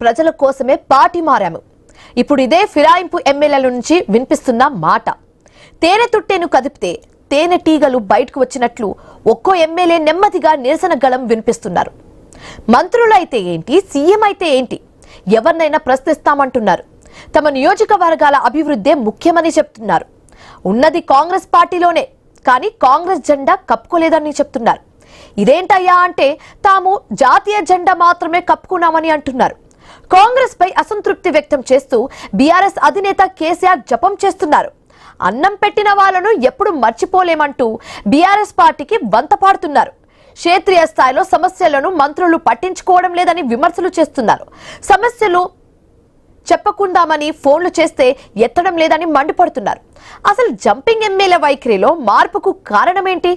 ప్రజల కోసమే పార్టీ మారాము. ఇప్పుడు ఇదే ఫిరాయింపు ఎమ్మెల్యేల నుంచి వినిపిస్తున్న మాట. తేనె తుట్టెను కదిపితే తేనె టీగలు బయటకు వచ్చినట్లు ఒక్కో ఎమ్మెల్యే నెమ్మదిగా నిరసన గళం వినిపిస్తున్నారు. మంత్రులైతే ఏంటి, సీఎం అయితే ఏంటి, ఎవరినైనా ప్రశ్నిస్తామంటున్నారు. తమ నియోజకవర్గాల అభివృద్ధే ముఖ్యమని చెప్తున్నారు. ఉన్నది కాంగ్రెస్ పార్టీలోనే, కానీ కాంగ్రెస్ జెండా కప్పుకోలేదని చెప్తున్నారు. ఇదేంటయ్యా అంటే తాము జాతీయ జెండా మాత్రమే కప్పుకున్నామని అంటున్నారు. కాంగ్రెస్ పై అసంతృప్తి వ్యక్తం చేస్తూ బీఆర్ఎస్ అధినేత కేసీఆర్ జపం చేస్తున్నారు. అన్నం పెట్టిన వాళ్ళను ఎప్పుడు మర్చిపోలేమంటూ బీఆర్ఎస్ పార్టీకి వంతపాడుతున్నారు. క్షేత్రీయ స్థాయిలో సమస్యలను మంత్రులు పట్టించుకోవడం లేదని విమర్శలు చేస్తున్నారు. సమస్యలు చెప్పకుందామని ఫోన్లు చేస్తే ఎత్తడం లేదని మండిపడుతున్నారు. అసలు జంపింగ్ ఎమ్మెల్యే వైఖరిలో మార్పుకు కారణమేంటి?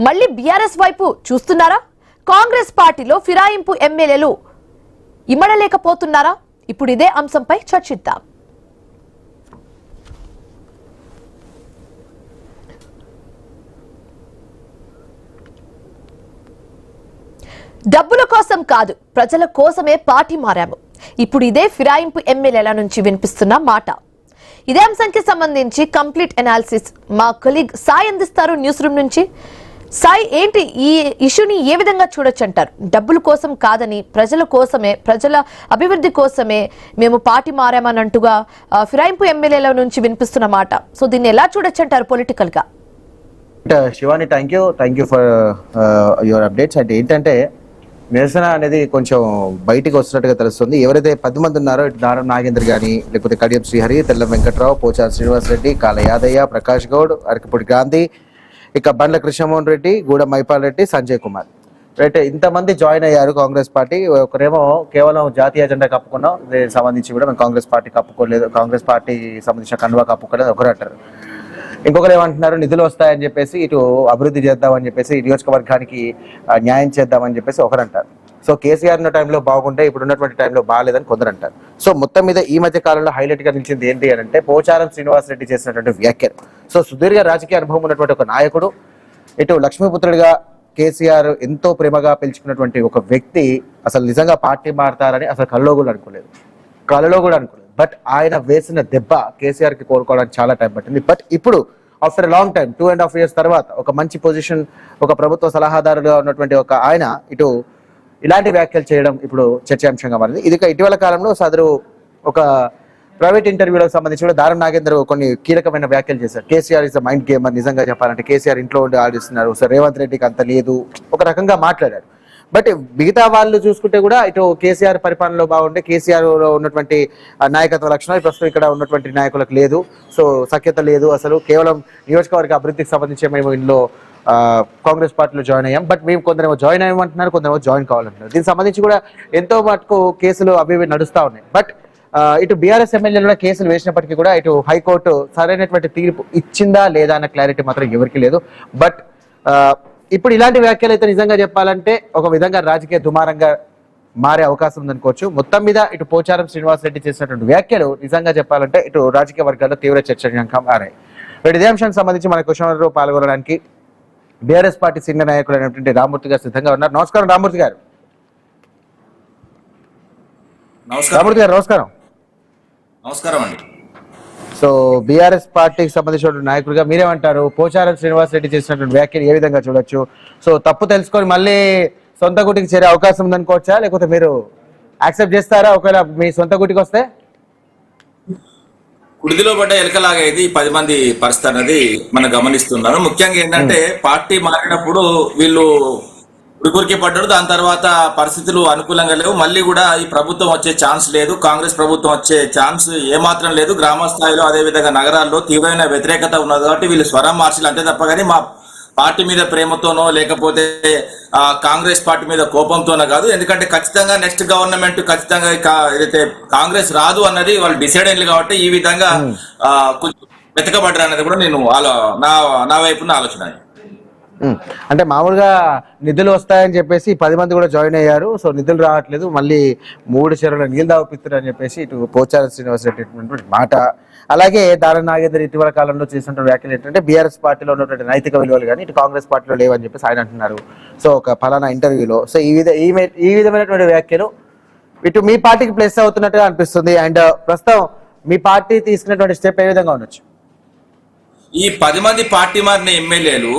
మళ్ళీ బీఆర్ఎస్ వైపు చూస్తున్నారా? కాంగ్రెస్ పార్టీలో ఫిరాయింపు ఎమ్మెల్యేలు ఇమడలేకపోతున్నారా? ఇప్పుడు ఇదే అంశంపై చర్చిద్దాం. డబ్బుల కోసం కాదు, ప్రజల కోసమే పార్టీ మారాము. ఇప్పుడు ఇదే ఫిరాయింపు ఎమ్మెల్యేల నుంచి వినిపిస్తున్న మాట. ఇదే అంశానికి సంబంధించి కంప్లీట్ అనాలిసిస్ మా కొలీగ్ సాయి అందిస్తారు న్యూస్ రూమ్ నుంచి. సాయి, ఏంటి ఈ ఇష్యూని ఏ విధంగా చూడొచ్చు అంటారు? డబ్బుల కోసం కాదని, ప్రజల కోసమే, ప్రజల అభివృద్ధి కోసమే మేము పార్టీ మారామన్నట్టుగా ఫిరాయింపు ఎమ్మెల్యేల నుంచి వినిపిస్తున్న మాట. సో దీన్ని ఎలా చూడొచ్చు అంటారు పొలిటికల్ గా? Shivani, thank you for your updates. అంటే ఏంటంటే నిరసన అనేది కొంచెం బయటికి వస్తున్నట్టుగా తెలుస్తుంది. ఎవరైతే 10 మంది ఉన్నారో, ఇటు దారం నాగేంద్ర కానీ, లేకపోతే కడియం శ్రీహరి, తెల్ల వెంకట్రావు, పోచారం శ్రీనివాసరెడ్డి, కాల యాదయ్య, ప్రకాష్ గౌడ్, అరకపూడి గాంధీ, ఇక బండ్ల కృష్ణమోహన్ రెడ్డి, గూడ మైపాల్ రెడ్డి, సంజయ్ కుమార్, రైట్, ఇంతమంది జాయిన్ అయ్యారు కాంగ్రెస్ పార్టీ. ఒకరేమో కేవలం జాతీయ జెండా కప్పుకున్నాం, దీనికి సంబంధించి కూడా మేము కాంగ్రెస్ పార్టీ కప్పుకోలేదు, కాంగ్రెస్ పార్టీ సంబంధించిన కండువా కప్పుకోలేదు ఒకరు అంటారు. ఇంకొకరు ఏమంటున్నారు, నిధులు వస్తాయని చెప్పేసి ఇటు అభివృద్ధి చేద్దామని చెప్పేసి నియోజకవర్గానికి న్యాయం చేద్దామని చెప్పేసి ఒకరు అంటారు. సో కేసీఆర్ ఉన్న టైంలో బాగుంటే ఇప్పుడు ఉన్నటువంటి టైంలో బాగాలేదని కొందరు అంటారు. సో మొత్తం మీద ఈ మధ్య కాలంలో హైలైట్ గా నిలిచింది ఏంటి అని అంటే పోచారం శ్రీనివాసరెడ్డి చేసినటువంటి వ్యాఖ్యలు. సో సుదీర్ఘ రాజకీయ అనుభవం ఉన్నటువంటి ఒక నాయకుడు, ఇటు లక్ష్మీపుత్రుడిగా కేసీఆర్ ఎంతో ప్రేమగా పిలుచుకున్నటువంటి ఒక వ్యక్తి అసలు నిజంగా పార్టీ మారతారని అసలు కలలో కూడా అనుకోలేదు. బట్ ఆయన వేసిన దెబ్బ కేసీఆర్ కి కోలుకోవడానికి చాలా టైం పట్టింది. బట్ ఇప్పుడు ఆఫ్టర్ లాంగ్ టైం 2.5 years తర్వాత ఒక మంచి పొజిషన్, ఒక ప్రభుత్వ సలహాదారుగా ఉన్నటువంటి ఒక ఆయన ఇటు ఇలాంటి వ్యాఖ్యలు చేయడం ఇప్పుడు చర్చాంశంగా మారింది. ఇది ఇటీవల కాలంలో సదరు ఒక ప్రైవేట్ ఇంటర్వ్యూలకు సంబంధించి కూడా దారం నాగేంద్ర కొన్ని కీలకమైన వ్యాఖ్యలు చేశారు. KCR is the mind gamer, నిజంగా చెప్పాలంటే కేసీఆర్ ఇంట్లో ఉండి ఆడిస్తున్నారు, సో రేవంత్ రెడ్డికి అంత లేదు, ఒక రకంగా మాట్లాడారు. బట్ మిగతా వాళ్ళు చూసుకుంటే కూడా ఇటు కేసీఆర్ పరిపాలనలో బాగుంటే కేసీఆర్ లో ఉన్నటువంటి నాయకత్వ లక్షణాలు ప్రస్తుతం ఇక్కడ ఉన్నటువంటి నాయకులకు లేదు. సో సఖ్యత లేదు, అసలు కేవలం నియోజకవర్గ అభివృద్ధికి సంబంధించి మేము ఇందులో కాంగ్రెస్ పార్టీలో జాయిన్ అయ్యాం, బట్ మేము కొందరేమో జాయిన్ అయ్యమంటున్నారు, కొందరేమో జాయిన్ కావాలంటున్నారు. దీనికి సంబంధించి కూడా ఎంతో మటుకు కేసులు అవి నడుస్తూ ఉన్నాయి. బట్ ఇటు బీఆర్ఎస్ ఎమ్మెల్యేలు కూడా కేసులు వేసినప్పటికీ కూడా ఇటు హైకోర్టు సరైనటువంటి తీర్పు ఇచ్చిందా లేదా అన్న క్లారిటీ మాత్రం ఎవరికి లేదు. బట్ ఇప్పుడు ఇలాంటి వ్యాఖ్యలు అయితే నిజంగా చెప్పాలంటే ఒక విధంగా రాజకీయ దుమారంగా మారే అవకాశం ఉందనుకోవచ్చు. మొత్తం మీద ఇటు పోచారం శ్రీనివాసరెడ్డి చేసినటువంటి వ్యాఖ్యలు నిజంగా చెప్పాలంటే ఇటు రాజకీయ వర్గాల్లో తీవ్ర చర్చనీయాంశంగా మారాయి. ఇదే అంశానికి సంబంధించి మన క్వశ్చన్లో పాల్గొనడానికి బీఆర్ఎస్ పార్టీ సీనియర్ నాయకులు అయినటువంటి రామ్మూర్తి గారు సిద్ధంగా ఉన్నారు. నమస్కారం రామ్మూర్తి గారు. రామ్మూర్తి గారు నమస్కారం. నమస్కారం అండి. సో బీఆర్ఎస్ పార్టీకి సంబంధించిన నాయకుడిగా మీరేమంటారు? పోచారం శ్రీనివాసరెడ్డి చేసినటువంటి వ్యాఖ్యలు ఏ విధంగా చూడొచ్చు? సో తప్పు తెలుసుకొని మళ్ళీ సొంత గుటికి చేరే అవకాశం ఉందనుకోవచ్చా, లేకపోతే మీరు యాక్సెప్ట్ చేస్తారా ఒకవేళ మీ సొంత గుటికి వస్తే? కుడిదిలో పడ్డ ఎలకలాగా ఇది 10 మంది పరిస్థితి అనేది మనం గమనిస్తున్నాను. ముఖ్యంగా ఏంటంటే పార్టీ మారినప్పుడు వీళ్ళు ఉడికురికి పడ్డారు, దాని తర్వాత పరిస్థితులు అనుకూలంగా లేవు, మళ్ళీ కూడా ఈ ప్రభుత్వం వచ్చే ఛాన్స్ లేదు, కాంగ్రెస్ ప్రభుత్వం వచ్చే ఛాన్స్ ఏమాత్రం లేదు. గ్రామ స్థాయిలో అదేవిధంగా నగరాల్లో తీవ్రమైన వ్యతిరేకత ఉన్నది కాబట్టి వీళ్ళు స్వరం మార్చాలి అంతే తప్ప కానీ మా పార్టీ మీద ప్రేమతోనో లేకపోతే కాంగ్రెస్ పార్టీ మీద కోపంతోనో కాదు. ఎందుకంటే ఖచ్చితంగా నెక్స్ట్ గవర్నమెంట్ ఖచ్చితంగా ఏదైతే కాంగ్రెస్ రాదు అన్నది వాళ్ళు డిసైడ్ అయింది కాబట్టి ఈ విధంగా కొంచెం వెతకబడ్డారు అనేది కూడా నేను నా వైపున ఆలోచన. అంటే మామూలుగా నిధులు వస్తాయని చెప్పేసి 10 మంది కూడా జాయిన్ అయ్యారు. సో నిధులు రావట్లేదు, మళ్ళీ 3 చెరువుల నీళ్ళు దాపిస్తారు అని చెప్పేసి ఇటు పోచారం శ్రీనివాసరెడ్డి మాట. అలాగే దారం నాగేంద్ర ఇటీవల కాలంలో చేసినటువంటి వ్యాఖ్యలు ఏంటంటే బీఆర్ఎస్ పార్టీలో ఉన్నటువంటి నైతిక విలువలు కానీ ఇటు కాంగ్రెస్ పార్టీలో లేవని చెప్పేసి ఆయన అంటున్నారు. సో ఒక ఫలానా ఇంటర్వ్యూలో. సో ఈ విధమైనటువంటి వ్యాఖ్యలు ఇటు మీ పార్టీకి ప్లస్ అవుతున్నట్టుగా అనిపిస్తుంది. అండ్ ప్రస్తుతం మీ పార్టీ తీసుకున్నటువంటి స్టెప్ ఏ విధంగా ఉండొచ్చు? ఈ 10 మంది పార్టీ మారిన ఎమ్మెల్యేలు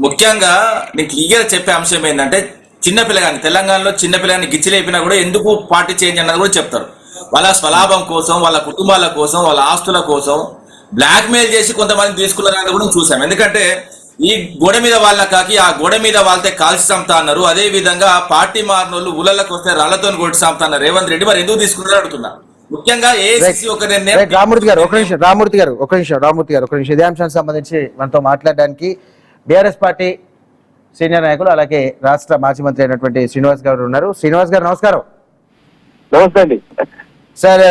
ముఖ్యంగా నీకు క్లియర్ చెప్పే అంశం ఏంటంటే చిన్నపిల్లగాని తెలంగాణలో చిన్నపిల్లగాని గిచ్చిలేపినా కూడా ఎందుకు పార్టీ చేంజ్ అన్నది కూడా చెప్తారు. వాళ్ళ స్వలాభం కోసం, వాళ్ళ కుటుంబాల కోసం, వాళ్ళ ఆస్తుల కోసం బ్లాక్ మెయిల్ చేసి కొంతమంది తీసుకున్నారని కూడా చూసాం. ఎందుకంటే ఈ గోడ మీద వాళ్ళ కాకి ఆ గోడ మీద వాళ్ళతే కాల్చి చంపుతా అన్నారు. అదే విధంగా పార్టీ మారినోళ్ళు ఊళ్ళకి వస్తే రాళ్లతో కొట్టి చంపుతా అన్నారు రేవంత్ రెడ్డి. మరి ఎందుకు తీసుకున్నారో అడుగుతున్నా. ముఖ్యంగా ఏఐసిసి ఒక నిర్ణయం. రామూర్తి గారు ఒక నిమిషం ఇదే అంశానికి సంబంధించి మనతో మాట్లాడడానికి బీఆర్ఎస్ పార్టీ సీనియర్ నాయకులు అలాగే రాష్ట్ర మాజీ మంత్రి అయినటువంటి శ్రీనివాస్ గారు ఉన్నారు. శ్రీనివాస్ గారు నమస్కారం. నమస్తే అండి సార్,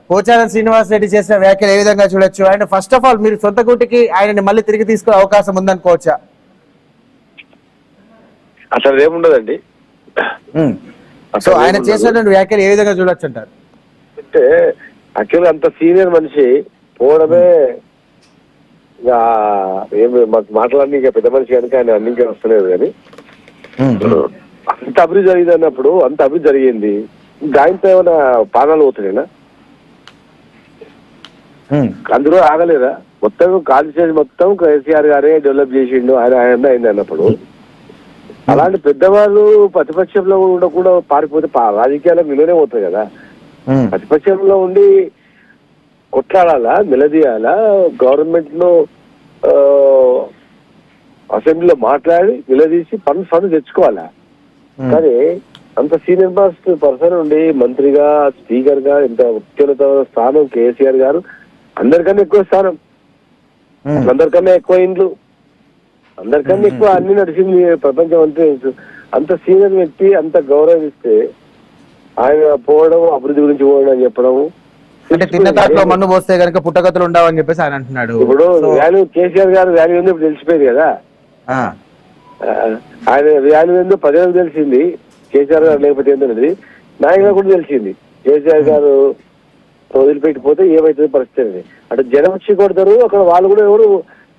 పోచారం శ్రీనివాస్ రెడ్డి చేసిన వ్యాఖ్యలు ఏ విధంగా చూడొచ్చు? అండ్ ఫస్ట్ ఆఫ్ ఆల్ మీరు సొంత గుట్టికి ఆయనని మళ్ళీ తిరిగి తీసుకునే అవకాశం ఉందనుకోవచ్చా? అసలు ఏముండదండి. సో ఆయన చేసినటువంటి వ్యాఖ్యలు ఏ విధంగా చూడొచ్చు అంటారు? అంటే యాక్చువల్గా అంత సీనియర్ మనిషి పోవడమే ఏమి మాకు మాట్లాడి ఇక పెద్ద మనిషి కనుక ఆయన అన్నింటికి వస్తలేదు. కానీ అంత అభివృద్ధి జరిగింది అన్నప్పుడు అంత అభివృద్ధి జరిగింది, దాంతో ఏమైనా పానాలు పోతున్నాయినా? అందులో ఆగలేదా? మొత్తం కాన్స్టిట్యూషన్ మొత్తం కేసీఆర్ గారే డెవలప్ చేసిండు, ఆయన అయింది అన్నప్పుడు అలాంటి పెద్దవాళ్ళు ప్రతిపక్షంలో ఉండకుండా పారిపోతే రాజకీయాలకు విలువనే పోతుంది కదా. ప్రతిపక్షంలో ఉండి కొట్లాడాలా, నిలదీయాలా, గవర్నమెంట్ లో అసెంబ్లీలో మాట్లాడి నిలదీసి ఫండ్ తెచ్చుకోవాలా. కానీ అంత సీనియర్ మోస్ట్ పర్సన్ ఉండి మంత్రిగా, స్పీకర్ గా ఇంత అత్యున్నత స్థానం కేసీఆర్ గారు, అందరికన్నా ఎక్కువ స్థానం, అందరికన్నా ఎక్కువ ఇండ్లు, అందరికన్నా ఎక్కువ అన్ని నడిచింది ప్రపంచం అంతా. అంత సీనియర్ వ్యక్తి అంత గౌరవిస్తే ఆయన పోవడం, అభివృద్ధి గురించి పోవడం అని చెప్పడం, అంటే తిన్న తాట్లో మన్ను పోస్తే కనుక పుట్టగతులు ఉండవని చెప్పేసి ఆయన అంటున్నాడు. ఇప్పుడు వాల్యూ కేసీఆర్ గారు వాల్యూ ఏందో ఇప్పుడు తెలిసిపోయింది కదా. ఆయన వాల్యూ ఏందో ప్రజలకు తెలిసింది, కేసీఆర్ గారు లేకపోతే ఏంటనేది నాయకులకు కూడా తెలిసింది. కేసీఆర్ గారు వదిలిపెట్టిపోతే ఏమైతుంది పరిస్థితి అనేది. అంటే జనం వచ్చి కొడతారు అక్కడ, వాళ్ళు కూడా ఎవరు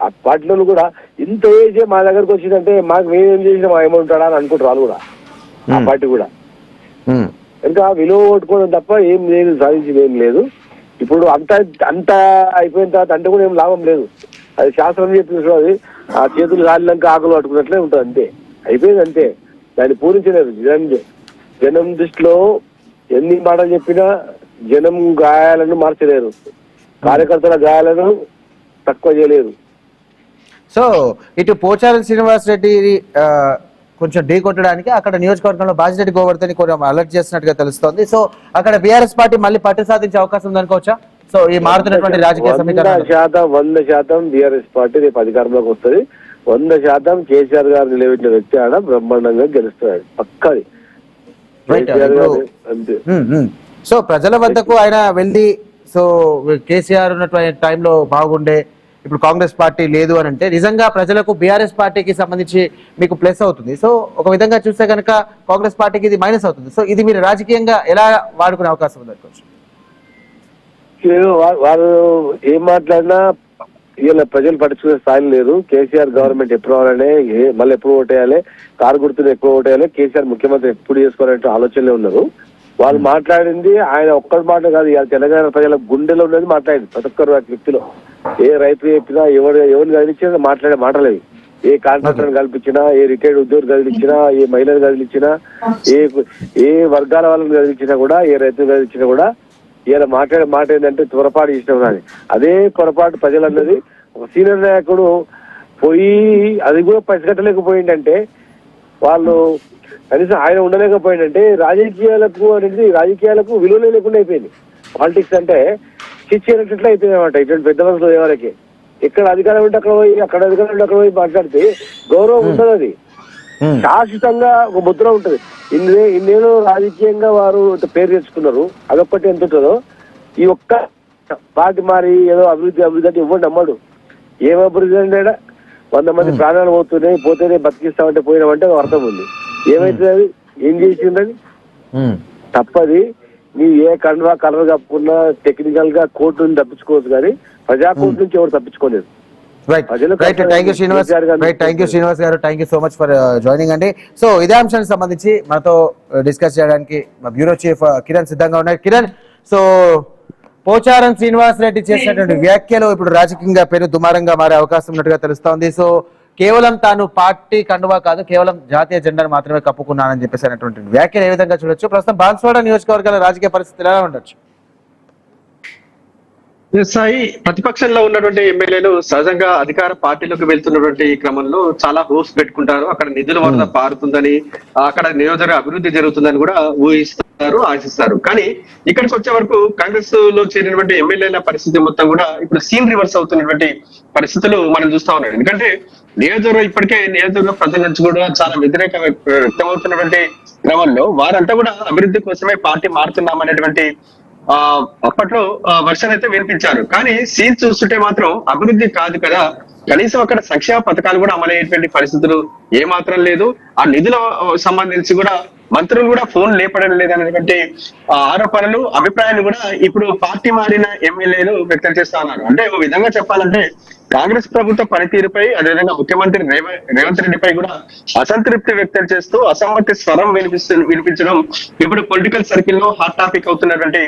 ఆ పార్టీలో కూడా ఇంత ఏజ్ మా దగ్గరకు వచ్చిందంటే మాకు మేమేం చేసినా మా ఏమంటాడా అని అనుకుంటారు వాళ్ళు కూడా, ఆ పార్టీ కూడా. ఇంకా విలువ కొట్టుకోవడం తప్ప ఏం లేదు, సాధించింది ఏం లేదు. ఇప్పుడు అంత అయిపోయిన తర్వాత అంటే కూడా ఏం లాభం లేదు. అది శాస్త్రం చెప్పింది, అది ఆ చేతులు కాలినాక ఆకులు పట్టుకున్నట్లే ఉంటుంది, అంతే అయిపోయింది, అంతే. దాన్ని పూరించలేదు. జనం దృష్టిలో ఎన్ని మాటలు చెప్పినా జనం గాయాలను మార్చలేరు, కార్యకర్తల గాయాలను తక్కువ చేయలేరు. సో ఇటు పోచారం శ్రీనివాస్ రెడ్డి కొంచెం ఢీ కొట్టడానికి అక్కడ నియోజకవర్గంలో బాజిరెడ్డి గోవర్ధన్ కొంచెం అలర్ట్ చేసినట్టుగా తెలుస్తోంది. సో అక్కడ బీఆర్ఎస్ పార్టీ మళ్ళీ పట్టు సాధించే అవకాశం ఉందనుకోవచ్చా? సో ఈ మారుతున్నటువంటి రాజకీయ సమీకరణ 100% బీఆర్ఎస్ పార్టీ రేపు అధికారంలోకి వస్తుంది. 100% కేసీఆర్ గారు నిలబెట్టిన వ్యక్తి ఆడ బ్రహ్మాండంగా గెలుస్తాడు, పక్కది. సో ప్రజల వద్దకు ఆయన వెళ్ళి, సో కేసీఆర్ ఉన్నటువంటి టైంలో బాగుండే, ఇప్పుడు కాంగ్రెస్ పార్టీ లేదు అని అంటే నిజంగా ప్రజలకు బీఆర్ఎస్ పార్టీకి సంబంధించి మీకు ప్లస్ అవుతుంది. సో ఒక విధంగా చూస్తే కనుక కాంగ్రెస్ పార్టీకి ఇది మైనస్ అవుతుంది. సో ఇది మీరు రాజకీయంగా ఎలా వాడుకునే అవకాశం ఉందనుకోవచ్చు? వారు ఏం మాట్లాడినా ఇలా ప్రజలు పట్టించుకునే స్థాయి లేదు. కేసీఆర్ గవర్నమెంట్ ఎప్పుడు రావాలనే, మళ్ళీ ఎప్పుడు ఓటేయాలి, కారు గుర్తులు ఎక్కువ ఓటేయాలి, కేసీఆర్ ముఖ్యమంత్రి ఎప్పుడు చేసుకోవాలంటే ఆలోచనలే ఉన్నారు. వాళ్ళు మాట్లాడింది ఆయన ఒక్కటి మాట కాదు, తెలంగాణ ప్రజల గుండెలో ఉన్నది మాట్లాడింది ప్రతి ఒక్కరు వ్యక్తిలో. ఏ రైతు చెప్పినా, ఎవరిని కదిలించినా మాట్లాడే మాటలేవి. ఏ కాంట్రాక్టర్ కల్పించినా, ఏ రిటైర్డ్ ఉద్యోగులు కదిలించినా, ఏ మహిళలు కదిలించినా, ఏ వర్గాల వాళ్ళని కదిలించినా కూడా, ఏ రైతులు కదిలించినా కూడా ఇలా మాట్లాడే మాట ఏంటంటే పొరపాటు ఇష్టం కానీ అదే పొరపాటు ప్రజలు అన్నది. ఒక సీనియర్ నాయకుడు పోయి అది కూడా పసిగట్టలేకపోయిందంటే, వాళ్ళు కనీసం ఆయన ఉండలేకపోయిందంటే రాజకీయాలకు విలువలే లేకుండా అయిపోయింది. పాలిటిక్స్ అంటే చిచ్చేటట్లు అయిపోయింది అనమాట. ఇటువంటి పెద్ద మనుషులు ఎవరికి ఎక్కడ అధికారం ఉంటే అక్కడ పోయి, అక్కడ అధికారం ఉంటే అక్కడ పోయి మాట్లాడితే గౌరవం ఉంటుంది. అది శాశ్వతంగా ఒక ముద్ర ఉంటుంది. ఇన్నేళ్ళు రాజకీయంగా వారు పేరు తెచ్చుకున్నారు, అదొక్కటి ఎంత ఉంటుందో. ఈ ఒక్క పార్టీ మారి ఏదో అభివృద్ధి అంటే ఇవ్వండి నమ్మడు. ఏం అభివృద్ధి అంటే 100 మంది ప్రాణాలు పోతేనే బతికిస్తామంటే పోయినామంటే అర్థం ఉంది. ఏమైతుంది, అది ఏం చేసిందని తప్పది. నీ ఏ కలర్ కప్పుకున్నా టెక్నికల్ గా కోర్టు నుంచి తప్పించుకోవచ్చు, కానీ ప్రజా కోర్టు నుంచి ఎవరు తప్పించుకోలేదు. రైట్ థ్యాంక్ యూ శ్రీనివాస్ గారు, thank you so much for joining అండి. సో ఇదే అంశానికి సంబంధించి మనతో డిస్కస్ చేయడానికి మా బ్యూరో చీఫ్ కిరణ్ సిద్ధంగా ఉన్నారు. కిరణ్, సో పోచారం శ్రీనివాస్ రెడ్డి చేసినటువంటి వ్యాఖ్యలు ఇప్పుడు రాజకీయంగా పేరు దుమారంగా మారే అవకాశం ఉన్నట్టుగా తెలుస్తోంది. సో కేవలం తాను పార్టీ కండువా కాదు, కేవలం జాతీయ జెండాను మాత్రమే కప్పుకున్నానని చెప్పేసి అనేటువంటి వ్యాఖ్యలు ఏ విధంగా చూడొచ్చు? ప్రస్తుతం బాన్స్వాడ నియోజకవర్గాల రాజకీయ పరిస్థితులు ఎలా ఉండొచ్చు? సాయి, ప్రతిపక్షంలో ఉన్నటువంటి ఎమ్మెల్యేలు సహజంగా అధికార పార్టీలోకి వెళ్తున్నటువంటి క్రమంలో చాలా హోప్స్ పెట్టుకుంటారు. అక్కడ నిధుల వల్ల పారుతుందని, అక్కడ నియోజకవర్గ అభివృద్ధి జరుగుతుందని కూడా ఊహిస్తారు, ఆశిస్తారు. కానీ ఇక్కడికి వచ్చే వరకు కాంగ్రెస్ లో చేరినటువంటి ఎమ్మెల్యేల పరిస్థితి మొత్తం కూడా ఇప్పుడు సీన్ రివర్స్ అవుతున్నటువంటి పరిస్థితులు మనం చూస్తా ఉన్నాం. ఎందుకంటే ఇప్పటికే నియోజకవర్గ ప్రజల నుంచి కూడా చాలా వ్యతిరేక వ్యక్తమవుతున్నటువంటి క్రమంలో వారంతా కూడా అభివృద్ధి కోసమే పార్టీ మారుతున్నామనేటువంటి అప్పట్లో వర్షన్ అయితే వినిపించారు. కానీ సీన్ చూస్తుంటే మాత్రం అభివృద్ధి కాదు కదా, కనీసం అక్కడ సంక్షేమ పథకాలు కూడా అమలయ్యేటువంటి పరిస్థితులు ఏమాత్రం లేదు. ఆ నిధుల సంబంధించి కూడా మంత్రులు కూడా ఫోన్ లేపడం లేదనేటువంటి ఆరోపణలు, అభిప్రాయాలు కూడా ఇప్పుడు పార్టీ మారిన ఎమ్మెల్యేలు వ్యక్తం చేస్తా ఉన్నారు. అంటే ఓ విధంగా చెప్పాలంటే కాంగ్రెస్ ప్రభుత్వ పనితీరుపై, అదేవిధంగా ముఖ్యమంత్రి రేవంత్ రెడ్డిపై కూడా అసంతృప్తి వ్యక్తం చేస్తూ అసమ్మతి స్వరం వినిపించడం ఇప్పుడు పొలిటికల్ సర్కిల్ లో హాట్ టాపిక్ అవుతున్నటువంటి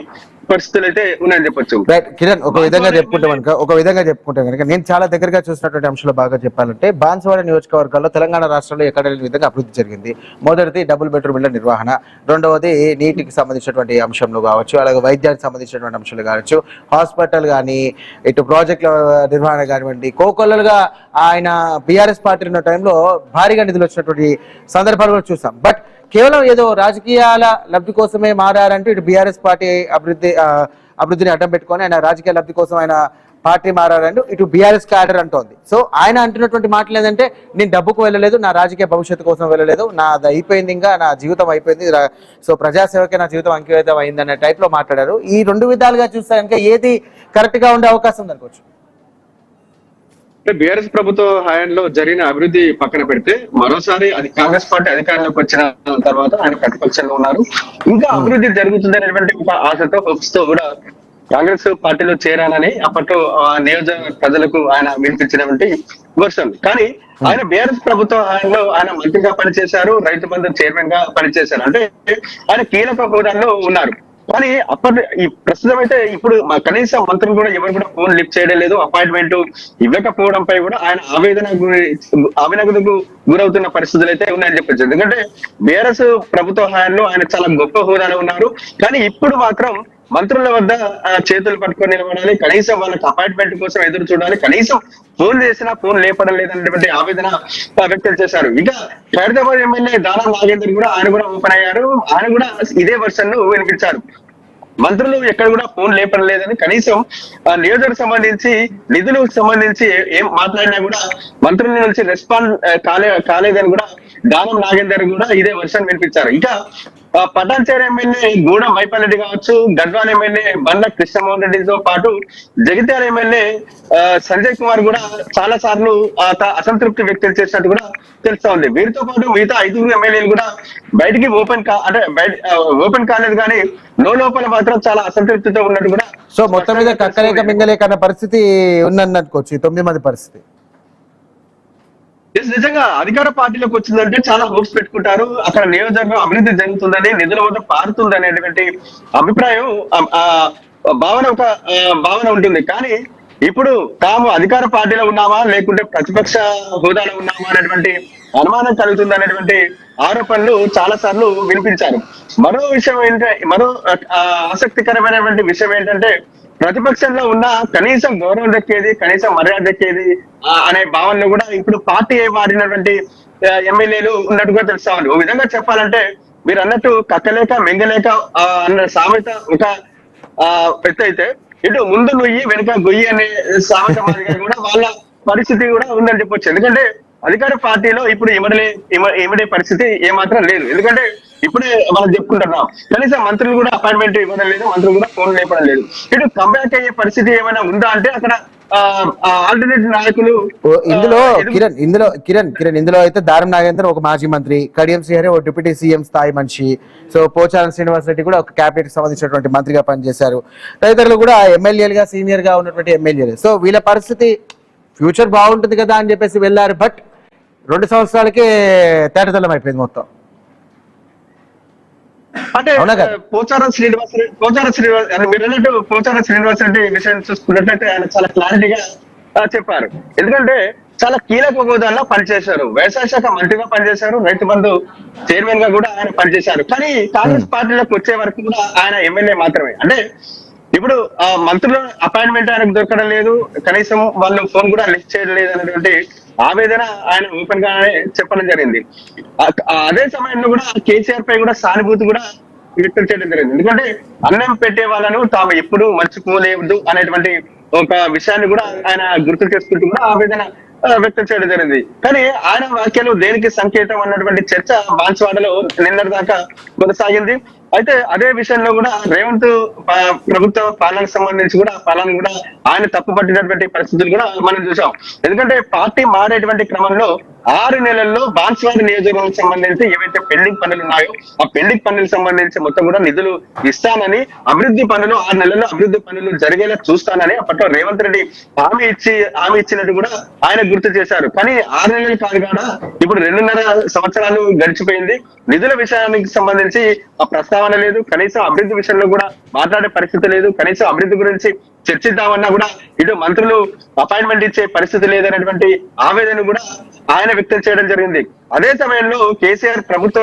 పరిస్థితులు అయితే ఉన్నాయని చెప్పొచ్చు. కిరణ్, ఒక విధంగా చెప్పుకుంటే కనుక నేను చాలా దగ్గరగా చూసినటువంటి అంశాలు బాగా చెప్పాలంటే బాన్స్వాడ నియోజకవర్గాల్లో తెలంగాణ రాష్ట్రంలో ఎక్కడ లేని విధంగా అభివృద్ధి జరిగింది. మొదటిది డబుల్ బెడ్రూమ్ ఇళ్ల నిర్వహణ, రెండవది నీటికి సంబంధించినటువంటి అంశంలో కావచ్చు, అలాగే వైద్యానికి సంబంధించినటువంటి అంశాలు కావచ్చు, హాస్పిటల్ కానీ, ఇటు ప్రాజెక్టుల నిర్వహణ కానివ్వండి. కోకొల్లలుగా ఆయన బీఆర్ఎస్ పార్టీ ఉన్న టైంలో భారీగా నిధులు వచ్చినటువంటి సందర్భాలు కూడా చూసాం. బట్ కేవలం ఏదో రాజకీయాల లబ్ధి కోసమే మారారంటూ ఇటు బీఆర్ఎస్ పార్టీ అభివృద్ధిని అడ్డం పెట్టుకొని ఆయన రాజకీయ లబ్ధి కోసం ఆయన పార్టీ మారారంటూ ఇటు బీఆర్ఎస్ క్యాడర్ అంటోంది. సో ఆయన అంటున్నటువంటి మాటలు ఏంటంటే, నేను డబ్బుకు వెళ్ళలేదు, నా రాజకీయ భవిష్యత్తు కోసం వెళ్ళలేదు, నాది అయిపోయింది, ఇంకా నా జీవితం అయిపోయింది, సో ప్రజాసేవకే నా జీవితం అంకితం అయింది అనే టైప్ లో మాట్లాడారు. ఈ రెండు విధాలుగా చూస్తే కనుక ఏది కరెక్ట్ గా ఉండే అవకాశం ఉందనుకోవచ్చు? బీఆర్ఎస్ ప్రభుత్వ హయాంలో జరిగిన అభివృద్ధి పక్కన పెడితే మరోసారి అది కాంగ్రెస్ పార్టీ అధికారంలోకి వచ్చిన తర్వాత ఆయన ప్రతిపక్షంలో ఉన్నారు. ఇంకా అభివృద్ధి జరుగుతుంది అనేటువంటి ఒక ఆశతో, హోప్స్ తో కూడా కాంగ్రెస్ పార్టీలో చేరానని అప్పట్లో నియోజక ప్రజలకు ఆయన వినిపించినటువంటి వర్షన్. కానీ ఆయన బీఆర్ఎస్ ప్రభుత్వ హయాంలో ఆయన మంత్రిగా పనిచేశారు, రైతు బంధు చైర్మన్ గా పనిచేశారు. అంటే ఆయన కీలక హోదాలో ఉన్నారు. కానీ ఈ ప్రస్తుతం అయితే ఇప్పుడు కనీసం మంత్రులు కూడా ఎవరు కూడా ఫోన్ లిఫ్ట్ చేయడం లేదు. అపాయింట్మెంట్ ఇవ్వకపోవడంపై కూడా ఆయన ఆవేదనకు గురవుతున్న పరిస్థితులు అయితే ఉన్నాయని చెప్పచ్చు. ఎందుకంటే బీఆర్ఎస్ ప్రభుత్వ హయాంలో ఆయన చాలా గొప్ప హోదాలో ఉన్నారు. కానీ ఇప్పుడు మాత్రం మంత్రుల వద్ద చేతులు పట్టుకొని నిలబడాలి, కనీసం వాళ్ళకి అపాయింట్మెంట్ కోసం ఎదురు చూడాలి, కనీసం ఫోన్ చేసినా ఫోన్ లేపడం లేదనేటువంటి ఆవేదన వ్యక్తం చేశారు. ఇక ఖైరతాబాద్ ఎమ్మెల్యే దానం నాగేందర్ కూడా ఆయన కూడా ఓపెన్ అయ్యారు. ఆయన కూడా ఇదే వర్షన్ ను వినిపించారు. మంత్రులు ఎక్కడ కూడా ఫోన్ లేపడం లేదని, కనీసం నియోజకవర్గం సంబంధించి నిధులకు సంబంధించి ఏం మాట్లాడినా కూడా మంత్రుల నుంచి రెస్పాండ్ కాలేదని కూడా దానం నాగేందర్ కూడా ఇదే వర్షన్ వినిపించారు. ఇక పటాన్చేరు ఎమ్మెల్యే గూడెం మైపాల్రెడ్డి కావచ్చు, గద్వాల్ ఎమ్మెల్యే బండ్ల కృష్ణమోహన్ రెడ్డితో పాటు జగిత్యాల ఎమ్మెల్యే సంజయ్ కుమార్ కూడా చాలా సార్లు అసంతృప్తి వ్యక్తం చేసినట్టు కూడా తెలుస్తా ఉంది. వీరితో పాటు మిగతా 5 ఎమ్మెల్యేలు కూడా బయటికి ఓపెన్ కాలేదు, కానీ లోపల మాత్రం చాలా అసంతృప్తితో ఉన్నట్టు కూడా. సో మొత్తం మీద కక్కలేక మింగలేక అన్న పరిస్థితి ఉందనుకోవచ్చు 9 మంది పరిస్థితి. నిజంగా అధికార పార్టీలోకి వచ్చిందంటే చాలా హోప్స్ పెట్టుకుంటారు, అక్కడ నియోజకవర్గం అభివృద్ధి జరుగుతుందని, నిధుల వద్ద పారుతుంది అనేటువంటి అభిప్రాయం భావన ఉంటుంది. కానీ ఇప్పుడు తాము అధికార పార్టీలో ఉన్నామా లేకుంటే ప్రతిపక్ష హోదాలో ఉన్నామా అనేటువంటి అనుమానం కలుగుతుంది అనేటువంటి ఆరోపణలు చాలా సార్లు వినిపించారు. మరో ఆసక్తికరమైనటువంటి విషయం ఏంటంటే, ప్రతిపక్షంలో ఉన్న కనీసం గౌరవం దక్కేది, కనీసం మర్యాద దక్కేది అనే భావనలో కూడా ఇప్పుడు పార్టీ మారినటువంటి ఎమ్మెల్యేలు ఉన్నట్టుగా తెలుస్తా ఉంది. ఓ విధంగా చెప్పాలంటే మీరు అన్నట్టు కక్కలేక మెంగలేక అన్న సామెత ఒక ఎత్తు అయితే, ఇటు ముందు నొయ్యి వెనుక గొయ్యి అనే సామెత మాదిరిగా కూడా వాళ్ళ పరిస్థితి కూడా ఉందని చెప్పొచ్చు. ఎందుకంటే అధికార పార్టీలో ఇప్పుడు ఇమడే పరిస్థితి ఏమాత్రం లేదు. ఎందుకంటే ఇప్పుడే మనం చెప్పుకుంటున్నాం, కనీసం మంత్రులు కూడా అపాయింట్మెంట్ ఇవ్వడం లేదు, మంత్రులు కూడా ఫోన్ లేపడం లేదు. ఇటు కంబ్యాక్ అయ్యే పరిస్థితి ఏమైనా ఉందా అంటే అక్కడ ఆల్టర్నేటివ్ నాయకులు ఇందులో అయితే దారం నాగేందర్ ఒక మాజీ మంత్రి, కడియం శ్రీహరి ఒక డిప్యూటీ సీఎం స్థాయి మనిషి, సో పోచారం శ్రీనివాస్ రెడ్డి కూడా ఒక క్యాబినెట్ సంబంధించినటువంటి మంత్రిగా పనిచేశారు, తదితరులు కూడా ఎమ్మెల్యేలుగా సీనియర్ గా ఉన్నటువంటి ఎమ్మెల్యేలు. సో వీళ్ళ పరిస్థితి ఫ్యూచర్ బాగుంటుంది కదా అని చెప్పేసి వెళ్ళారు. బట్ 2 సంవత్సరాలకే తేటతెల్లం అయిపోయింది మొత్తం. అంటే పోచారం శ్రీనివాస్ మీరు అన్నట్టు పోచారం శ్రీనివాస్ రెడ్డి విషయం చూసుకున్నట్లయితే ఆయన చాలా క్లారిటీగా చెప్పారు. ఎందుకంటే చాలా కీలక హోదాల్లో పనిచేశారు. వ్యవసాయ శాఖ మంత్రిగా పనిచేశారు, రైతు బంధు చైర్మన్ గా కూడా ఆయన పనిచేశారు. కానీ కాంగ్రెస్ పార్టీలోకి వచ్చే వరకు కూడా ఆయన ఎమ్మెల్యే మాత్రమే. అంటే ఇప్పుడు మంత్రుల అపాయింట్మెంట్ ఆయనకు దొరకడం లేదు, కనీసం వాళ్ళు ఫోన్ కూడా లిఫ్ట్ చేయడం లేదు అనేటువంటి ఆవేదన ఆయన ఓపెన్ గానే చెప్పడం జరిగింది. అదే సమయంలో కూడా కేసీఆర్ పై కూడా సానుభూతి కూడా వ్యక్తం చేయడం జరిగింది. ఎందుకంటే అన్నం పెట్టే వాళ్ళను తాము ఎప్పుడు మర్చిపోలేదు అనేటువంటి ఒక విషయాన్ని కూడా ఆయన గుర్తు చేసుకుంటూ కూడా ఆవేదన వ్యక్తం చేయడం జరిగింది. కానీ ఆయన వ్యాఖ్యలు దేనికి సంకేతం అన్నటువంటి చర్చ బాన్స్వాడలో నిన్నటి దాకా కొనసాగింది. అయితే అదే విషయంలో కూడా రేవంత్ ప్రభుత్వ పాలనకు సంబంధించి కూడా పాలన కూడా ఆయన తప్పు పట్టినటువంటి పరిస్థితులు కూడా మనం చూసాం. ఎందుకంటే పార్టీ మారేటువంటి క్రమంలో 6 నెలల్లో బాన్స్వాడ నియోజకవర్గం సంబంధించి ఏవైతే పెండింగ్ పనులు ఉన్నాయో ఆ పెండింగ్ పనులకు సంబంధించి మొత్తం కూడా నిధులు ఇస్తానని, అభివృద్ధి పనులు 6 నెలల్లో అభివృద్ధి పనులు జరిగేలా చూస్తానని అప్పట్లో రేవంత్ రెడ్డి హామీ ఇచ్చినట్టు కూడా ఆయన గుర్తు చేశారు. కానీ 6 నెలలు కాదు కాడ ఇప్పుడు 2.5 సంవత్సరాలు గడిచిపోయింది. నిధుల విషయానికి సంబంధించి ఆ ప్రస్తావన లేదు, కనీసం అభివృద్ధి విషయంలో కూడా మాట్లాడే పరిస్థితి లేదు, కనీసం అభివృద్ధి గురించి చర్చిద్దామన్నా కూడా ఇటు మంత్రులు అపాయింట్మెంట్ ఇచ్చే పరిస్థితి లేదనేటువంటి ఆవేదన కూడా ఆయన వ్యక్తం చేయడం జరిగింది. అదే సమయంలో కేసీఆర్ ప్రభుత్వ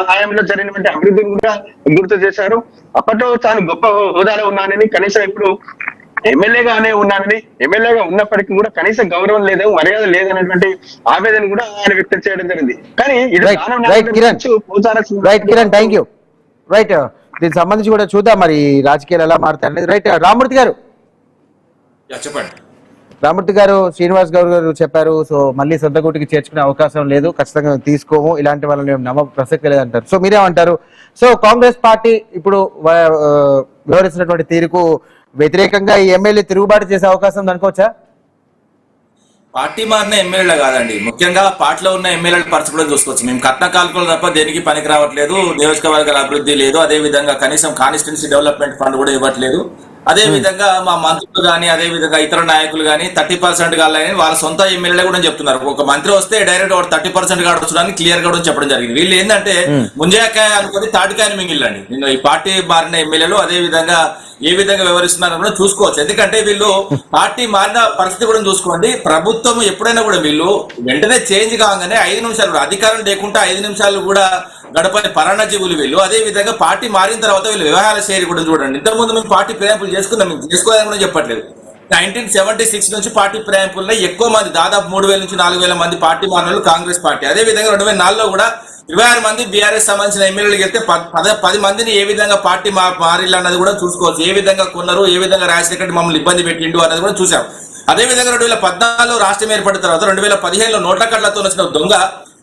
హయాంలో జరిగినటువంటి అభివృద్ధిని కూడా గుర్తు చేశారు. అప్పట్లో తాను గొప్ప హోదాలో ఉన్నానని, కనీసం ఇప్పుడు ఎమ్మెల్యేగానే ఉన్నానని, ఎమ్మెల్యేగా ఉన్నప్పటికీ కూడా కనీస గౌరవం లేదు, మర్యాద లేదనేటువంటి ఆవేదన కూడా ఆయన వ్యక్తం చేయడం జరిగింది. కానీ రైట్ దీనికి సంబంధించి కూడా చూద్దాం మరి రాజకీయాలు ఎలా మారుతాయి అనేది. రైట్ రామూర్తి గారు చెప్పండి. రామూర్తి గారు శ్రీనివాస్ గౌడ్ గారు చెప్పారు, సో మళ్ళీ సొంత గుటికి చేర్చుకునే అవకాశం లేదు, ఖచ్చితంగా తీసుకోము, ఇలాంటి వాళ్ళని మేము నమ్మ ప్రసక్తి లేదంటారు. సో మీరేమంటారు? సో కాంగ్రెస్ పార్టీ ఇప్పుడు వ్యవహరిస్తున్నటువంటి తీరుకు వ్యతిరేకంగా ఈ ఎమ్మెల్యే తిరుగుబాటు చేసే అవకాశం అనుకోవచ్చా? పార్టీ మారిన ఎమ్మెల్యేలు కాదండి, ముఖ్యంగా పార్టీలో ఉన్న ఎమ్మెల్యేల పరిస్థితి కూడా చూసుకోవచ్చు. మేము కట్న కాల్పులు తప్ప దేనికి పనికి రావట్లేదు, నియోజకవర్గాల అభివృద్ధి లేదు, అదే విధంగా కనీసం కాన్స్టిట్యున్సీ డెవలప్మెంట్ ఫండ్ కూడా ఇవ్వట్లేదు. అదే విధంగా మా మంత్రులు కానీ అదే విధంగా ఇతర నాయకులు కానీ 30% కాలని వాళ్ళ సొంత ఎమ్మెల్యేలు కూడా చెప్తున్నారు. ఒక మంత్రి వస్తే డైరెక్ట్ 30% కావచ్చునని క్లియర్ గా చెప్పడం జరిగింది. వీళ్ళు ఏంటంటే ముంజాకాయ అనుకుని తాటికాయని మింగిల్లండి. నిన్న ఈ పార్టీ మారిన ఎమ్మెల్యేలు అదే విధంగా ఏ విధంగా వ్యవహరిస్తున్నారో కూడా చూసుకోవచ్చు. ఎందుకంటే వీళ్ళు పార్టీ మారిన పరిస్థితి కూడా చూసుకోండి. ప్రభుత్వం ఎప్పుడైనా కూడా వీళ్ళు వెంటనే చేంజ్ కాగానే 5 నిమిషాలు అధికారం లేకుండా 5 నిమిషాలు కూడా గడపని పరాణజీవులు వీళ్ళు. అదే విధంగా పార్టీ మారిన తర్వాత వీళ్ళు వ్యవహార శైలి కూడా చూడండి. ఇంతకుముందు మేము పార్టీ ఫిరాయింపులు చేసుకున్నాం, మేము చేసుకోవాలని కూడా చెప్పట్లేదు. 1976 నుంచి పార్టీ ఫిరాయింపుల్లో ఎక్కువ మంది, దాదాపు 3,000 నుంచి 4,000 మంది పార్టీ మారిన కాంగ్రెస్ పార్టీ. అదే విధంగా 2004లో కూడా 26 మంది బీఆర్ఎస్ సంబంధించిన ఎమ్మెల్యేలకు వెళ్తే 10 మందిని ఏ విధంగా పార్టీ మారిల్లు అన్నది కూడా చూసుకోవచ్చు. ఏ విధంగా కొన్నారు, ఏ విధంగా రాజశేఖర్ మమ్మల్ని ఇబ్బంది పెట్టిండు అన్నది కూడా చూసాం. అదే విధంగా 2014లో రాష్ట్రం ఏర్పడిన తర్వాత 2015లో నోట్ల కట్లతో వచ్చిన దొంగ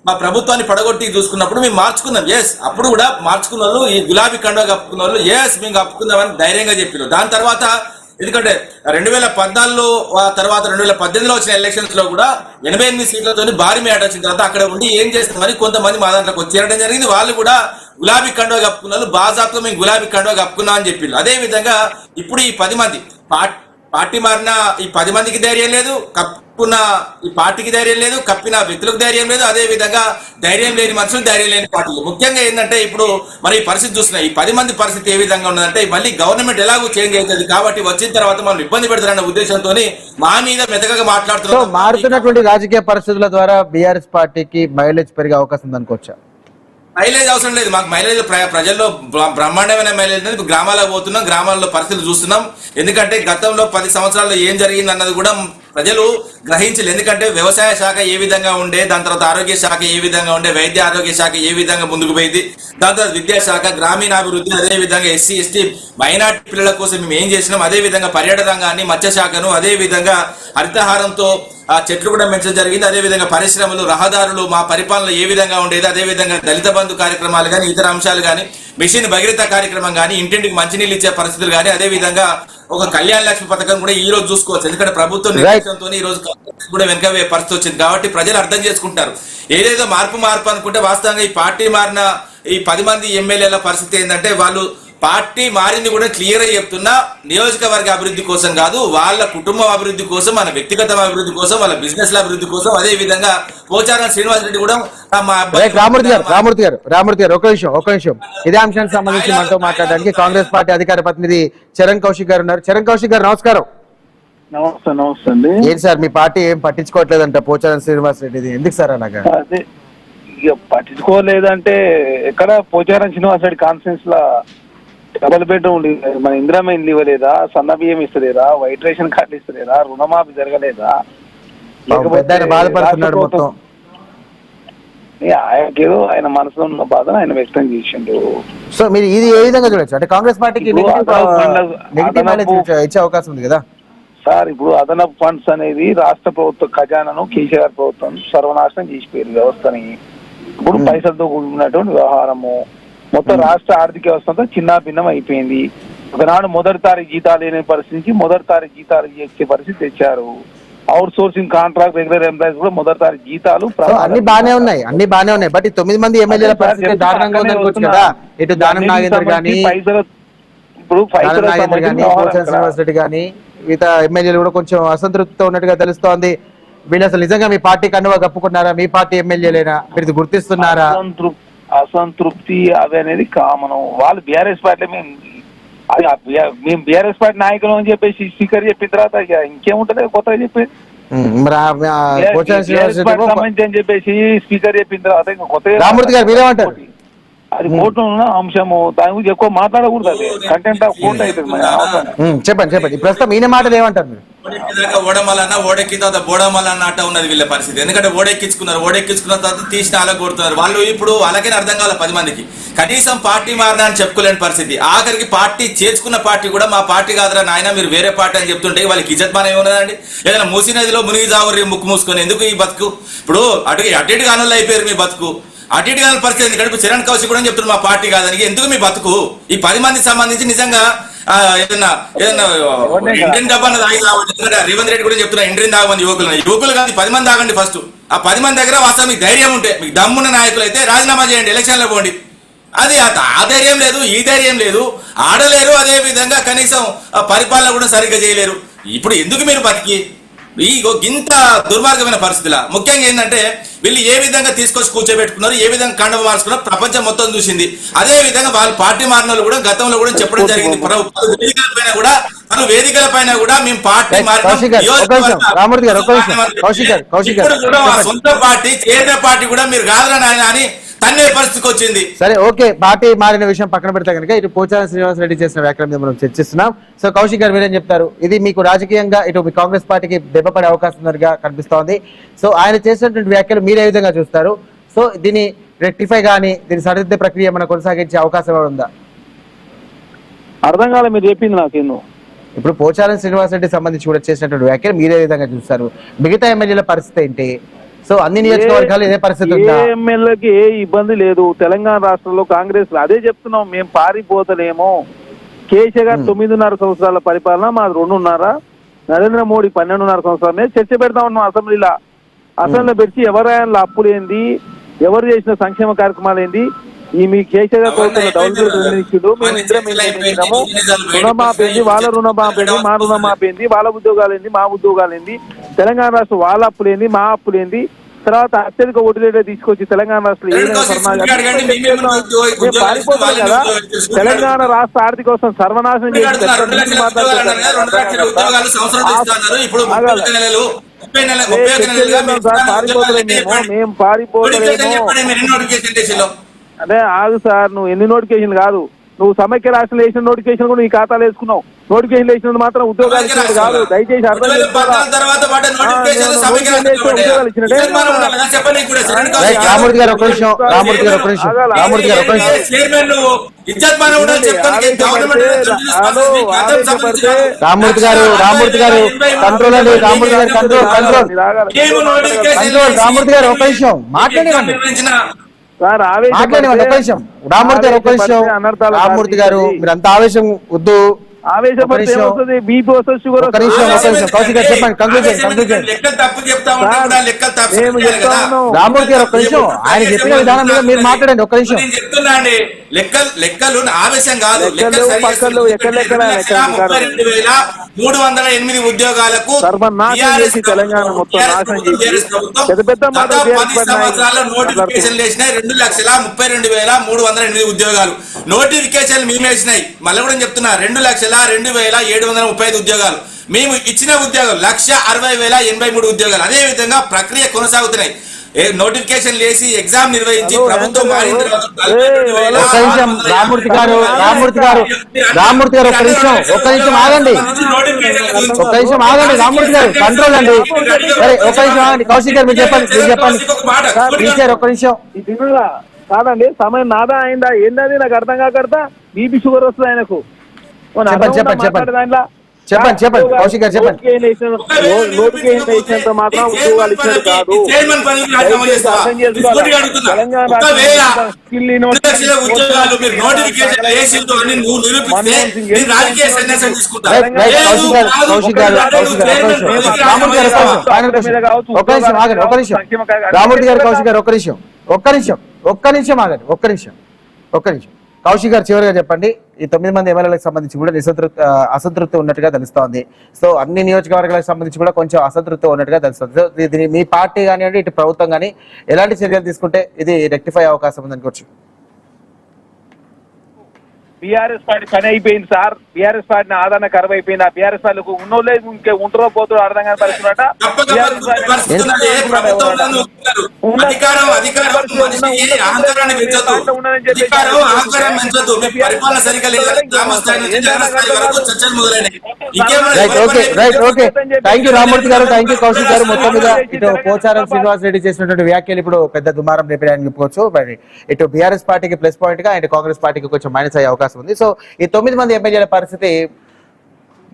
మా ప్రభుత్వాన్ని పడగొట్టి చూసుకున్నప్పుడు మేము మార్చుకున్నాం. ఎస్, అప్పుడు కూడా మార్చుకున్న వాళ్ళు, ఈ గులాబీ కండువా కప్పుకున్న వాళ్ళు ఎస్ మేము కప్పుకుందామని ధైర్యంగా చెప్పారు. దాని తర్వాత ఎందుకంటే 2014లో తర్వాత 2018లో వచ్చిన ఎలక్షన్స్ లో కూడా 88 సీట్లతో భారీ మేట వచ్చిన తర్వాత అక్కడ ఉండి ఏం చేస్తామని కొంతమంది మా దాంట్లోకి వచ్చేయడం జరిగింది. వాళ్ళు కూడా గులాబీ కండువా కప్పుకున్నారు, బాజాబ్తో మేము గులాబీ కండువా కప్పుకున్నాం అని చెప్పారు. అదే విధంగా ఇప్పుడు ఈ 10 మంది పార్టీ మారిన ఈ 10 మందికి ధైర్యం లేదు, కప్పుకున్న ఈ పార్టీకి ధైర్యం లేదు, కప్పిన వ్యక్తులకు ధైర్యం లేదు, అదే విధంగా ధైర్యం లేని మనుషులు, ధైర్యం లేని పార్టీలు. ముఖ్యంగా ఏంటంటే ఇప్పుడు మరి ఈ పరిస్థితి చూస్తున్నాయి. ఈ 10 మంది పరిస్థితి ఏ విధంగా ఉన్నదంటే మళ్ళీ గవర్నమెంట్ ఎలాగో చేంజ్ అవుతుంది కాబట్టి వచ్చిన తర్వాత మనం ఇబ్బంది పెడతారన్న ఉద్దేశంతో మా మీద మెతకగా మాట్లాడుతున్నారు. మారుతున్నటువంటి రాజకీయ పరిస్థితుల ద్వారా బీఆర్ఎస్ పార్టీకి మైలేజ్ పెరిగే అవకాశం ఉంది అనుకోవచ్చా? మైలేజ్ అవసరం లేదు మాకు. మైలేజ్ ప్రజల్లో బ్రహ్మాండమైన మైలేజ్ అనేది గ్రామాలకు పోతున్నాం, గ్రామాల్లో పరిస్థితులు చూస్తున్నాం. ఎందుకంటే గతంలో 10 సంవత్సరాల్లో ఏం జరిగింది అన్నది కూడా ప్రజలు గ్రహించలేదు. ఎందుకంటే వ్యవసాయ శాఖ ఏ విధంగా ఉండే, దాని తర్వాత ఆరోగ్య శాఖ ఏ విధంగా ఉండే, వైద్య ఆరోగ్య శాఖ ఏ విధంగా ముందుకు పోయింది, దాని తర్వాత విద్యాశాఖ, గ్రామీణాభివృద్ధి, అదే విధంగా ఎస్సీ ఎస్టీ మైనార్టీ పిల్లల కోసం మేము ఏం చేసినాం, అదే విధంగా పర్యాటక రంగాన్ని, మత్స్యశాఖను, అదే విధంగా హరితహారంతో చెట్లు కూడా పెంచడం జరిగింది. అదే విధంగా పరిశ్రమలు, రహదారులు, మా పరిపాలన ఏ విధంగా ఉండేది, అదే విధంగా దళిత బంధు కార్యక్రమాలు కానీ, ఇతర అంశాలు కానీ, మిషన్ భగీరథ కార్యక్రమం కానీ, ఇంటింటికి మంచినీళ్ళు ఇచ్చే పరిస్థితులు కానీ, అదే విధంగా ఒక కళ్యాణ లక్ష్మి పథకం కూడా ఈ రోజు చూసుకోవచ్చు. ఎందుకంటే ప్రభుత్వం నిర్ణయంతో ఈ రోజు కూడా వెనక పరిస్థితి వచ్చింది కాబట్టి ప్రజలు అర్థం చేసుకుంటారు. ఏదేదో మార్పు అనుకుంటే వాస్తవంగా ఈ పార్టీ మారిన ఈ 10 మంది ఎమ్మెల్యేల పరిస్థితి ఏంటంటే వాళ్ళు పార్టీ మారింది కూడా క్లియర్ గా చెప్తున్నా, నియోజకవర్గ అభివృద్ధి కోసం కాదు, వాళ్ళ కుటుంబం అభివృద్ధి కోసం, మన వ్యక్తిగత అభివృద్ధి కోసం, వాళ్ళ బిజినెస్ ల అభివృద్ధి కోసం. అదే విధంగా పోచారం శ్రీనివాస్ రెడ్డి కూడా మా రామూర్తి గారు ఒక నిమిషం ఇదే అంశానికి సంబంధించి మనతో మాట్లాడడానికి కాంగ్రెస్ పార్టీ అధికార ప్రతినిధి చరణ్ కౌశిక్ గారు ఉన్నారు. చరణ్ కౌశిక్ గారు నమస్కారం. నమస్తే అండి. ఏంటి సార్ మీ పార్టీ ఏం పట్టించుకోవట్లేదంట పోచారం శ్రీనివాస్ రెడ్డిది, ఎందుకు సార్ అలాగా? అదే ఇక పట్టించుకోలేదంటే ఎక్కడ పోచారం శ్రీనివాస్ రెడ్డి కాన్ఫరెన్స్ లా డబుల్ బెడ్రూమ్ మన ఇందిరామ ఇల్లు ఇవ్వలేదా, సన్న బియ్యం ఇస్తలేదా, వైట్ రేషన్ కార్డులు ఇస్తలేదా, రుణమాఫీ జరగలేదా? బాధపడుతున్నాడు మొత్తం. ఆయనకేదో ఆయన మనసులో ఉన్న బాధను ఆయన వ్యక్తం చేసిండు. సో మీరు ఇది ఏ విధంగా చూడొచ్చు అంటే కాంగ్రెస్ పార్టీకి నెగిటివ్ మైలేజ్ ఇచ్చే అవకాశం ఉంది కదా సార్? ఇప్పుడు అదనపు ఫండ్స్ అనేది రాష్ట్ర ప్రభుత్వ ఖజానాను కేసీఆర్ ప్రభుత్వం సర్వనాశనం చేసిపోయారు వ్యవస్థని. ఇప్పుడు పైసలతో కూడుకున్నటువంటి వ్యవహారము మొత్తం రాష్ట్ర ఆర్థిక వ్యవస్థ అంతా చిన్న భిన్నం అయిపోయింది. ఒకనాడు మొదటి తారీఖు జీతాలు లేని పరిస్థితి నుంచి మొదటి తారీఖు జీతాలు ఇచ్చే పరిస్థితి తెచ్చారు. Out sourcing contract regular employees కూడా మొదటి తారీఖు జీతాలు అన్ని బానే ఉన్నాయి బట్ 9 మంది ఎమ్మెల్యేల పరిస్థితి దారుణంగా ఉందనుకోవచ్చు కదా. ఇటు దానం నాగేందర్ గానీ, ఇప్పుడు శ్రీనివాస్ రెడ్డి గానీ మిగతా ఎమ్మెల్యేలు కూడా కొంచెం అసంతృప్తితో ఉన్నట్టుగా తెలుస్తోంది. వీళ్ళు అసలు నిజంగా మీ పార్టీ కండువా కప్పుకున్నారా, మీ పార్టీ ఎమ్మెల్యేలేనా, మీరు గుర్తిస్తున్నారా? అసంతృప్తి అవి అనేది కామనం. వాళ్ళు బీఆర్ఎస్ పార్టీ మేము బీఆర్ఎస్ పార్టీ నాయకులు అని చెప్పేసి స్పీకర్ చెప్పిన తర్వాత ఇక ఇంకేముంటది కొత్తగా చెప్పేది. సంబంధించి అని చెప్పేసి స్పీకర్ చెప్పిన తర్వాత ఇంకా కొత్తగా రామూర్తి గారు మీరేమంటారు? అది కోర్టులో ఉన్న అంశము, దాని గురించి ఎక్కువ మాట్లాడకూడదు. అది కంటెంట్ ఆఫ్ కోర్ట్ అవుతుంది. చెప్పండి ప్రస్తుతం ఈయన మాటలు ఏమంటారు మీరు? ఓడమలన్న ఓడెక్కిన తర్వాత బోడమలన్న అట్ట ఉన్నది వీళ్ళ పరిస్థితి. ఎందుకంటే ఓడెక్కించుకున్న తర్వాత తీసిన అలా కొడుతున్నారు వాళ్ళు. ఇప్పుడు వాళ్ళకే అర్థం కావాలి 10 మందికి. కనీసం పార్టీ మారినా అని చెప్పుకోలేని పరిస్థితి. ఆఖరికి పార్టీ చేర్చుకున్న పార్టీ కూడా మా పార్టీ కాదురా నాయన మీరు వేరే పార్టీ అని చెప్తుంటే వాళ్ళకి ఇజ్జత్ మానం ఏమున్నదండి? ఏదైనా మూసీ నదిలో మునిగి జావరి ముక్కు మూసుకొని ఎందుకు ఈ బతుకు? ఇప్పుడు అటు కానులు అయిపోయారు మీ బతుకు. అటు కాని పరిస్థితి. ఎందుకంటే చరణ్ కౌశిక్ కూడా చెప్తున్నారు మా పార్టీ కాదని. ఎందుకు మీ బతుకు? ఈ 10 మందికి సంబంధించి నిజంగా ఏదన్నా ఇండియన్ డబ్బా రేవంత్ రెడ్డి కూడా చెప్తున్నా ఇండియన్ తాగమంది యువకులు కాదు 10 మంది తాగండి ఫస్ట్. ఆ 10 మంది దగ్గర వాస్తవం మీకు ధైర్యం ఉంటే, మీకు దమ్మున్న నాయకులు అయితే రాజీనామా చేయండి, ఎలక్షన్లో పోండి. అది ఆ ధైర్యం లేదు, ఈ ధైర్యం లేదు, ఆడలేరు. అదే విధంగా కనీసం పరిపాలన కూడా సరిగ్గా చేయలేరు. ఇప్పుడు ఎందుకు మీరు బతికి ఈ ఇంత దుర్మార్గమైన పరిస్థితిలా? ముఖ్యంగా ఏంటంటే వీళ్ళు ఏ విధంగా తీసుకొచ్చి కూర్చోబెట్టుకున్నారు, ఏ విధంగా కండవ మార్చుకున్నారు ప్రపంచం మొత్తం చూసింది. అదే విధంగా వాళ్ళు పార్టీ మారిన వాళ్ళు కూడా గతంలో కూడా చెప్పడం జరిగింది. వేదికల పైన కూడా మేము పార్టీ సొంత పార్టీ చేరిన పార్టీ కూడా మీరు కాదురా నాయన అని తన్నే పరిస్థితికి వచ్చింది. సరే ఓకే, పార్టీ మారిన విషయం పక్కన పెడితే కనుక ఇటు పోచారం శ్రీనివాస్ రెడ్డి చేసిన వ్యాఖ్యల మీద మనం చర్చిస్తున్నాం. సో కౌశిక్ గారు మీరేం చెప్తారు? ఇది మీకు రాజకీయంగా ఇటు మీ కాంగ్రెస్ పార్టీకి దెబ్బపడే అవకాశం ఉన్నట్టుగా కనిపిస్తోంది. సో ఆయన చేసినటువంటి వ్యాఖ్యలు మీరు ఏ విధంగా చూస్తారు? సో దీన్ని రెక్టిఫై కానీ దీన్ని సరిదిద్దే ప్రక్రియ మనం కొనసాగించే అవకాశం ఉందా? అర్థం కాలే మీరు చెప్పింది నాకేందో. ఇప్పుడు పోచారం శ్రీనివాస్ రెడ్డి సంబంధించి కూడా చేసినటువంటి వ్యాఖ్యలు మీరే విధంగా చూస్తారు? మిగతా ఎమ్మెల్యేల పరిస్థితి ఏంటి? సో అన్ని నియోజకవర్గాలు ఇదే పరిస్థితి ఉందా? ఎమ్మెల్యేకి ఏ ఇబ్బంది లేదు. తెలంగాణ రాష్ట్రంలో కాంగ్రెస్ అదే చెప్తున్నాం, మేము పారిపోతలేమో. కేసీఆర్ గారు 9.5 సంవత్సరాల పరిపాలన, మాది 2.5. నరేంద్ర మోడీ 12.5 సంవత్సరాల మీద చర్చ పెడతా ఉన్నాం అసెంబ్లీలో పెట్టి ఎవరైనా అప్పులు ఏంది, ఎవరు చేసిన సంక్షేమ కార్యక్రమాలు ఏంది, ఈ మీ కేసీఆర్ రుణమాఫీ ఏంది, వాళ్ళ రుణమాఫీ ఏంది, మా రుణమాఫీ ఏంది, వాళ్ళ ఉద్యోగాలు ఏంది, మా ఉద్యోగాలు ఏంది, తెలంగాణ రాష్ట్రం వాళ్ళ అప్పులేంది, మా అప్పులేంది, తర్వాత అత్యధిక ఓటు రేట్ తీసుకొచ్చి తెలంగాణ రాష్ట్రం పారిపోతుంది కదా. తెలంగాణ రాష్ట్ర ఆర్థిక వ్యవస్థ సర్వనాశనం చేసి మేము పారిపోతలేమో. అదే ఆగు సార్, నువ్వు ఎన్ని నోటిఫికేషన్ కాదు, నువ్వు సమైక్య రాష్ట్రంలో వేసిన నోటిఫికేషన్ కూడా నీ ఖాతాలో వేసుకున్నావు. నోటిఫికేషన్ వేసినది మాత్రం ఉద్యోగాలు ఇచ్చినట్టు కాదు. దయచేసి అర్థం రామూర్తి గారు కంట్రోల్ అండి. రామూర్తి గారు కంట్రోల్ రామూర్తి గారు ఒక నిమిషం మాట్లాడండి. రామూర్తి గారు మీరు అంత ఆవేశం వద్దు. ఆవేశపడితే ఏమవుతుంది? బీపీ వస్తుంది, షుగర్ ఒక నిమిషం, ఒక నిమిషం. కౌశిక్ గారు చెప్పండి, కంక్లూజన్. లెక్కలు తప్పు చెప్తా ఉంటే కూడా లెక్కలు తప్పు మేము చెప్పాలి చెప్తా కదా. ఉన్నాం. రామ్మూర్తి గారు ఒక్క నిమిషం, ఆయన చెప్పిన విధానం మీద మీరు మాట్లాడండి ఒక్క నిమిషం. నేను చెప్తున్నా అండి, లెక్కలు ఆవేశం కాదు. లెక్కలు పక్కలు ఎక్కడ 32,308 ఉద్యోగాలకు సర్వనాశనం చేసి తెలంగాణ మొత్తం నాశనం చేసి పెద్ద పెద్ద మాటలు 10 సంవత్సరాల్లో నోటిఫికేషన్ వేసినాయి 2,02,308 ఉద్యోగాలు. నోటిఫికేషన్ మేము వేసినాయి, మళ్ళీ కూడా చెప్తున్నా 2,02,735 ఉద్యోగాలు. మేము ఇచ్చిన ఉద్యోగాలు 1,60,083 ఉద్యోగాలు. అదే విధంగా ప్రక్రియ కొనసాగుతున్నాయి. నోటిఫికేషన్ లేసి ఎగ్జామ్ నిర్వహించి ప్రభుత్వం మారిన తర్వాత ఒక్క నిమిషం రామ్మూర్తి గారు ఒక్క నిమిషం ఆగండి, రామ్మూర్తి గారు కంట్రోల్ అండి. సరే ఒక్క నిమిషం ఆగండి. కౌశిక్ గారు మీరు చెప్పండి. టీచర్ ఒక్క నిమిషం. కాదండి, సమయం నాదా అయిందా ఏందని నాకు అర్థం కాకడతా బీపీ షుగర్ వస్తుంది ఆయనకు. చెప్పండి కౌశిక్ గారు చెప్పండి. నోటిఫికేషన్ ఇచ్చినంత మాత్రం ఉద్యోగాలు ఇచ్చినట్టు కాదు. రామ్మూర్తి గారు కౌశిక్ గారు ఒక్క నిమిషం ఆగండి. కౌశిక్ గారు చివరిగా చెప్పండి. ఈ 9 మంది ఎమ్మెల్యేలకు సంబంధించి కూడా అసంతృప్తి ఉన్నట్టుగా తెలుస్తోంది. సో అన్ని నియోజకవర్గాలకు సంబంధించి కూడా కొంచెం అసంతృప్తి ఉన్నట్టుగా తెలుస్తుంది. సో దీన్ని మీ పార్టీ కానివ్వండి, ఇటు ప్రభుత్వం కానీ ఎలాంటి చర్యలు తీసుకుంటే ఇది రెక్టిఫై అవకాశం ఉంది అనుకోవచ్చు? బీఆర్ఎస్ పార్టీ పని అయిపోయింది సార్. బీఆర్ఎస్ పార్టీ ఆదరణ కరువు అయిపోయింది. ఆ బీఆర్ఎస్ పార్టీలకు ఉన్నోళ్ళే ఇంకే ఉంటారో పోతారో అర్థం కాని పరిస్థితి. థ్యాంక్ యూ రామ్మూర్తి గారు, థ్యాంక్ యూ కౌశిక్ గారు. మొత్తం మీద ఇటు పోచారం శ్రీనివాస్ రెడ్డి చేసినటువంటి వ్యాఖ్యలు ఇప్పుడు పెద్ద దుమారం రేపాయని చెప్పుకోవచ్చు. మరి ఇటు బీఆర్ఎస్ పార్టీకి ప్లస్ పాయింట్ గా, ఇటు కాంగ్రెస్ పార్టీకి కొంచెం మైనస్ అయ్యే అవకాశం ఉంది. సో ఈ 9 మంది ఎమ్మెల్యేల పరిస్థితి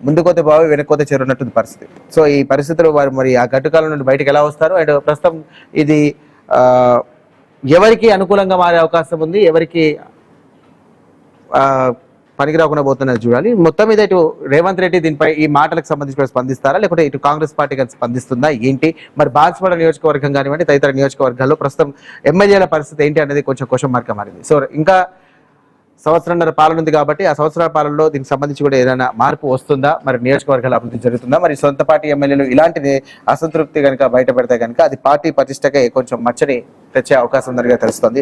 ముందుకోతే బావి వెనక్కోతే చేరున్నటువంటి పరిస్థితి. సో ఈ పరిస్థితులు వారు మరి ఆ గట్టుకాలం నుండి బయటకు ఎలా వస్తారు, అండ్ ప్రస్తుతం ఇది ఎవరికి అనుకూలంగా మారే అవకాశం ఉంది, ఎవరికి పనికి రాకుండా పోతున్నది చూడాలి. మొత్తం మీద ఇటు రేవంత్ రెడ్డి దీనిపై ఈ మాటలకు సంబంధించి స్పందిస్తారా, లేకుంటే ఇటు కాంగ్రెస్ పార్టీ స్పందిస్తుందా ఏంటి? మరి బాన్స్వాడ నియోజకవర్గం కానివ్వండి, తదితర నియోజకవర్గాల్లో ప్రస్తుతం ఎమ్మెల్యేల పరిస్థితి ఏంటి అనేది కొంచెం క్వశ్చన్ మార్క్ మారింది. సో ఇంకా సంవత్సరంన్నర పాలన ఉంది కాబట్టి ఆ సంవత్సరాల పాలనలో దీనికి సంబంధించి కూడా ఏదైనా మార్పు వస్తుందా, మరి నియోజకవర్గాల అభివృద్ధి జరుగుతుందా, మరి సొంత పార్టీ ఎమ్మెల్యేలు ఇలాంటి అసంతృప్తి కనుక బయట పెడితే కనుక అది పార్టీ ప్రతిష్టకే కొంచెం మచ్చని తెచ్చే అవకాశం ఉందని తెలుస్తోంది.